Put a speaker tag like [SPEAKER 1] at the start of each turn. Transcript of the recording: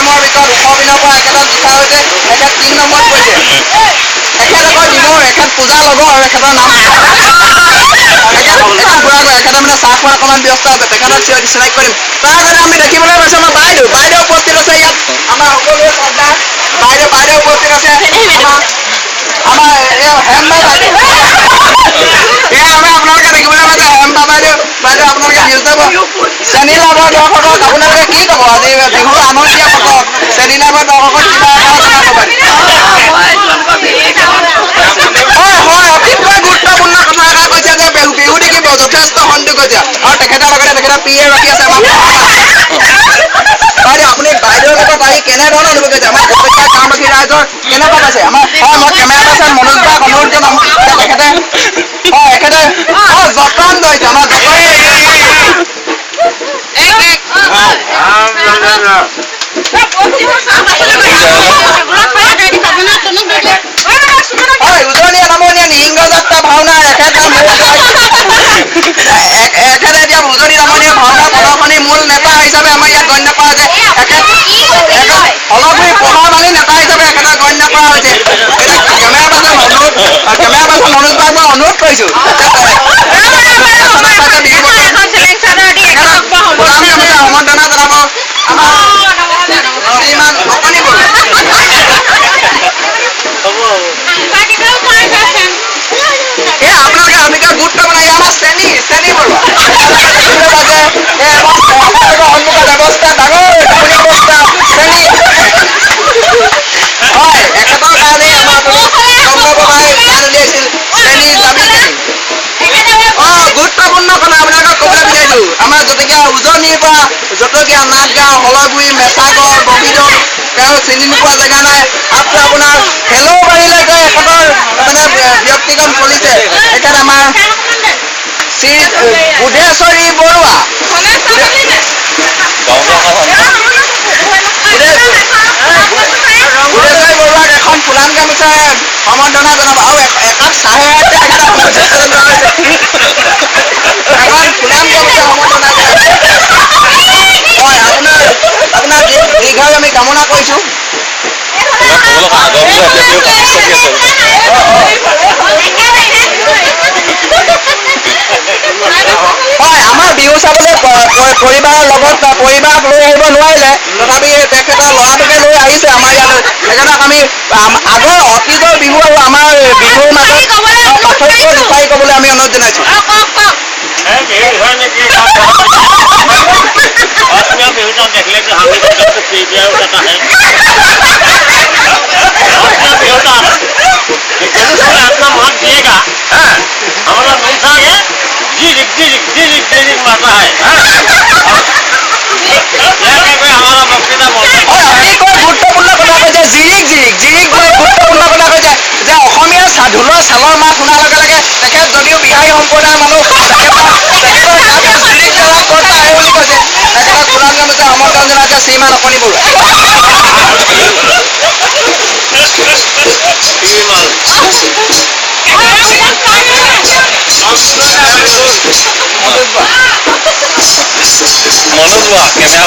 [SPEAKER 1] নিয়মৰ ভিতৰত 100 দিনৰ পৰা এখেতক জোখা হৈছে এখেত 3 নম্বৰত পৰিছে এখেত আকৌ নিমৰ এখেত পূজা লগৰ এখেতৰ নাম এখেতে মানে চাহ খোৱা অকণমান ব্যস্ত আছে তেখেতক চিনাকি কৰিম তাৰ আগতে আমি দেখিবলৈ পাইছোঁ আমাৰ বাইদেউ উপস্থিত আছে ইয়াত আমাৰ সকলোৱে শ্ৰদ্ধা বাইদেউ উপস্থিত আছে আমাৰ হেমবা বাইদেউ আপোনালোকে দেখিবলৈ পাইছে হেমবা বাইদেউ আপোনালোকে নিউজে চেনী লাভৰ দৰ্শকক আপোনালোকে কি ক'ব আজি বিহুৰ আনন্দীয়া বতৰ চেনী লাভৰ দৰ্শকক কিবা হয় অতিকৈ গুৰুত্বপূৰ্ণ কথা এটা কৈছে যে বিহু দেখিব যথেষ্ট সন্তুষ্ট হৈছে আৰু তেখেতৰ লগতে তেখেতৰ পিয়ে ৰখি আছে আমাৰ বাইদেউ আপুনি বাইদেউৰ লগত আহি কেনেধৰণৰ অনুভৱ কৰিছে আমাৰ গোটেই গাঁওবাসী ৰাইজৰ কেনেকুৱা পাইছে আমাৰ মই কেমেৰা পাৰ্চন মনোজ দাক অনুৰোধ জনাম তেখেতে যতন লৈছে আমাৰ উজনীয়া নামনীয়া নিহিংগ যাত্ৰা ভাওনা এখেতে এতিয়া উজনি নামনীয়া ভাওনা প্ৰদৰ্শনীৰ মূল নেতা হিচাপে আমাৰ ইয়াত গণ্য কৰা হৈছে অলপগুৰি পঢ়ামানি নেতা হিচাপে এখেতক গণ্য কৰা হৈছে কেমেৰা পাৰ্চন মনোজ বাক মই অনুৰোধ কৰিছোঁ সমৰ্থনা জনাব আমাৰ শ্ৰীমান অকণি বৰুৱা আপোনালোকে অমিকা গুৰুত্ব বনাই আমাৰ চেনী বৰুৱা সন্মুখৰ ব্যৱস্থা ডাঙৰ ব্যৱস্থা চেনী হয় এখেতৰ কাৰণে আমাৰ সংঘবহাই গান উলিয়াইছিল চেনী যাবি গুৰুত্বপূৰ্ণ কথা আপোনালোকক ক'বলৈ বিচাৰিছোঁ আমাৰ জতিকীয়া উজনিৰ পৰা জতকীয়া নাটগাঁও হলগুৰি মেচাগড় বগীদল তেওঁ চিনি নোপোৱা জেগা নাই আপোনাৰ হেলৌবাৰীলৈকে এখেতৰ মানে ব্যক্তিগত চলিছে এখেত আমাৰ শ্ৰী বুধেশ্বৰী বৰুৱা বুধেশ্বৰী বৰুৱাক এখন ফুলাম গামোচাৰে সম্বৰ্ধনা জনাব আৰু একাপ চাহে এখন ফুলাম গামোচা সম্বৰ্ধনা হয় আপোনাৰ দীৰ্ঘায়ু আমি কামনা কৰিছোঁ হয় আমাৰ বিহু চাবলৈ পৰিবাৰৰ লগত পৰিবাৰক লৈ আহিব নোৱাৰিলে তথাপি তেখেতৰ ল'ৰাটোকে লৈ আহিছে আমাৰ ইয়ালৈ তেখেতক আমি আগৰ অতীজৰ বিহু আৰু আমাৰ বিহুৰ মাজত পাৰ্থক্য লুকাই ক'বলৈ আমি অনুৰোধ জনাইছোঁ ঢোলৰ চালৰ মাত শুনাৰ লগে লগে তেখেত যদিও বিহাৰী সম্প্ৰদায়ৰ মানুহ বুলি কৈছে তেখেতক ফুলাম গামোচা সমৰ্থন জনাইছে শ্ৰীমান অকণি বৰুৱা মনোজ বৰুৱা কেমেৰা